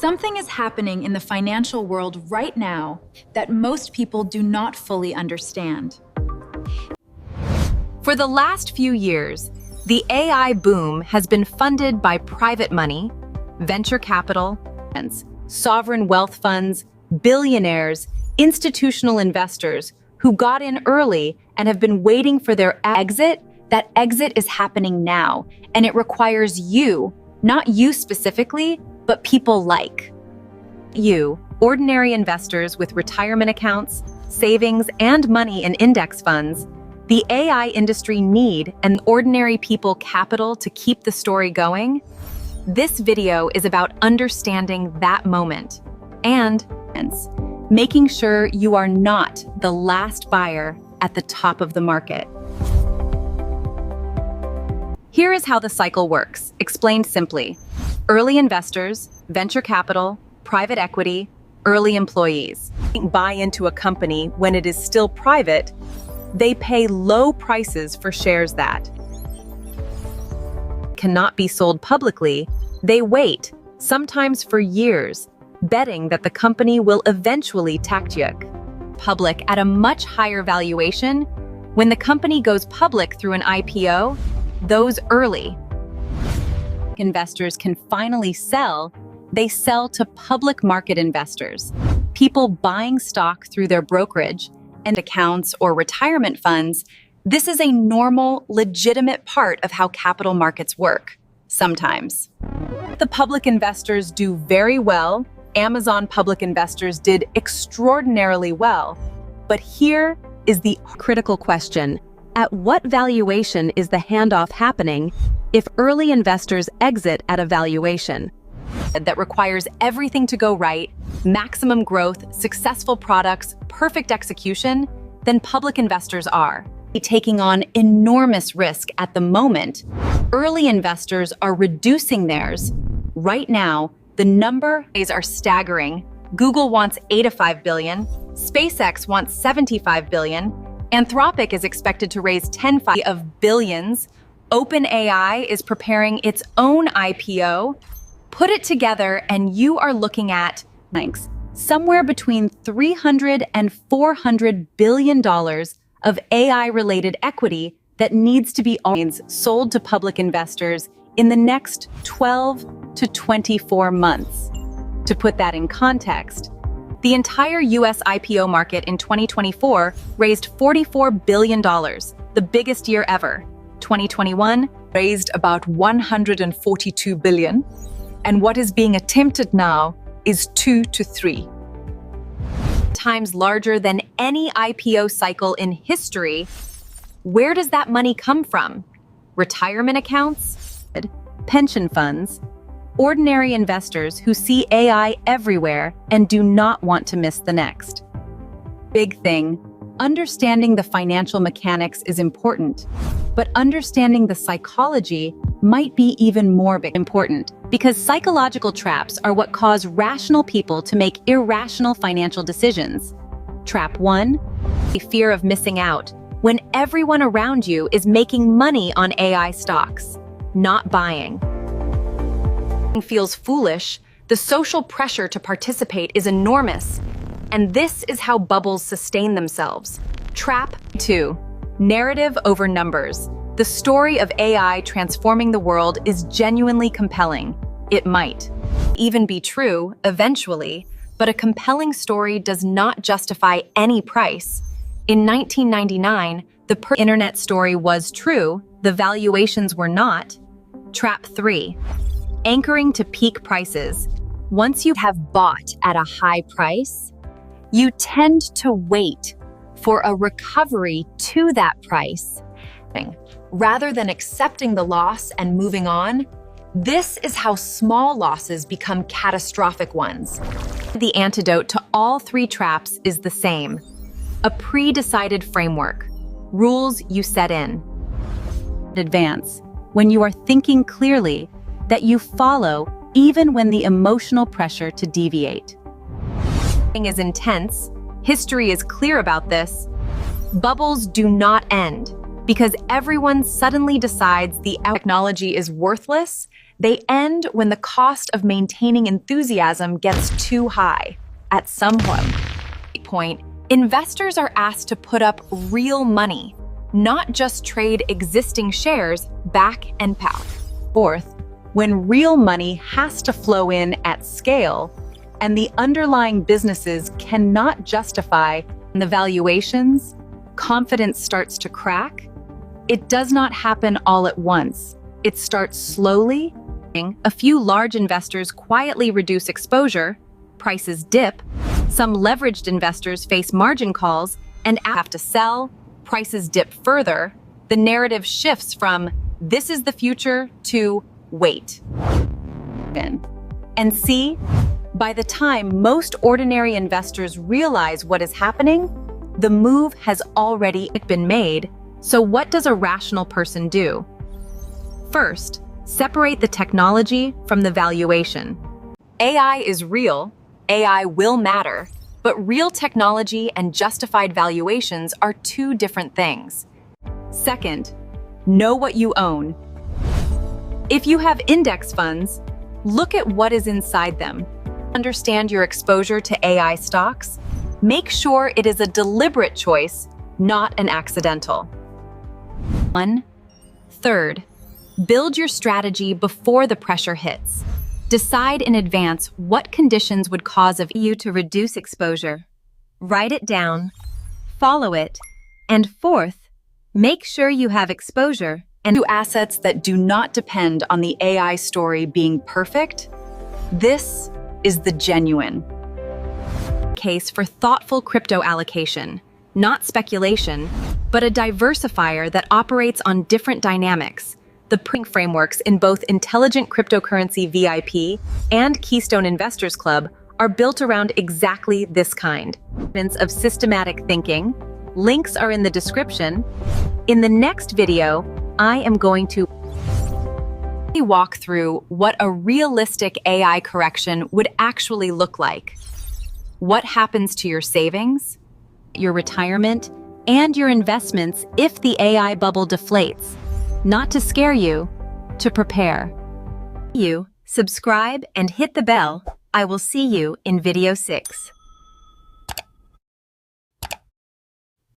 Something is happening in the financial world right now that most people do not fully understand. For the last few years, the AI boom has been funded by private money, venture capital, sovereign wealth funds, billionaires, institutional investors who got in early and have been waiting for their exit. That exit is happening now, and it requires you, not you specifically, but people like you, ordinary investors with retirement accounts, savings, and money in index funds. The AI industry need and ordinary people capital to keep the story going. This video is about understanding that moment and making sure you are not the last buyer at the top of the market. Here is how the cycle works, explained simply. Early investors, venture capital, private equity, early employees buy into a company when it is still private. They pay low prices for shares that cannot be sold publicly. They wait, sometimes for years, betting that the company will eventually take public at a much higher valuation. When the company goes public through an IPO, those early investors can finally sell. They sell to public market investors, people buying stock through their brokerage and accounts or retirement funds. This is a normal, legitimate part of how capital markets work. Sometimes the public investors do very well. Amazon public investors did extraordinarily well. But here is the critical question. At what valuation is the handoff happening if early investors exit at a valuation that requires everything to go right, maximum growth, successful products, perfect execution? Then public investors are taking on enormous risk at the moment. Early investors are reducing theirs. Right now, the numbers are staggering. Google wants $85 billion, SpaceX wants $75 billion, Anthropic is expected to raise $10 billion. OpenAI is preparing its own IPO. Put it together and you are looking at somewhere between $300 and $400 billion of AI-related equity that needs to be sold to public investors in the next 12 to 24 months. To put that in context, the entire US IPO market in 2024 raised $44 billion, the biggest year ever. 2021 raised about $142 billion, and what is being attempted now is 2 to 3 times larger than any IPO cycle in history. Where does that money come from? Retirement accounts, pension funds, ordinary investors who see AI everywhere and do not want to miss the next big thing. Understanding the financial mechanics is important, but understanding the psychology might be even more important, because psychological traps are what cause rational people to make irrational financial decisions. Trap 1, a fear of missing out, when everyone around you is making money on AI stocks, not buying. Feels foolish. The social pressure to participate is enormous, and this is how bubbles sustain themselves. Trap 2, narrative over numbers. The story of AI transforming the world is genuinely compelling. It might even be true eventually, but a compelling story does not justify any price. In 1999, the internet story was true, the valuations were not. Trap 3, anchoring to peak prices. Once you have bought at a high price, you tend to wait for a recovery to that price. Rather than accepting the loss and moving on, this is how small losses become catastrophic ones. The antidote to all three traps is the same: a pre-decided framework, rules you set in advance, when you are thinking clearly, that you follow even when the emotional pressure to deviate is intense. History is clear about this. Bubbles do not end because everyone suddenly decides the technology is worthless. They end when the cost of maintaining enthusiasm gets too high. At some point, investors are asked to put up real money, not just trade existing shares back and forth. Fourth, when real money has to flow in at scale and the underlying businesses cannot justify the valuations, confidence starts to crack. It does not happen all at once. It starts slowly. A few large investors quietly reduce exposure, prices dip, some leveraged investors face margin calls and have to sell, prices dip further. The narrative shifts from "this is the future" to "wait." And see, by the time most ordinary investors realize what is happening, the move has already been made. So what does a rational person do? First, separate the technology from the valuation. AI is real, AI will matter, but real technology and justified valuations are two different things. Second, know what you own. If you have index funds, look at what is inside them. Understand your exposure to AI stocks. Make sure it is a deliberate choice, not an accidental. Third, build your strategy before the pressure hits. Decide in advance what conditions would cause you to reduce exposure. Write it down, follow it, and fourth, make sure you have exposure to assets that do not depend on the AI story being perfect. This is the genuine case for thoughtful crypto allocation, not speculation, but a diversifier that operates on different dynamics. The frameworks in both Intelligent Cryptocurrency VIP and Keystone Investors Club are built around exactly this kind of systematic thinking. Links are in the description. In the next video, I am going to walk through what a realistic AI correction would actually look like. What happens to your savings, your retirement, and your investments if the AI bubble deflates. Not to scare you, to prepare. Subscribe and hit the bell. I will see you in video 6.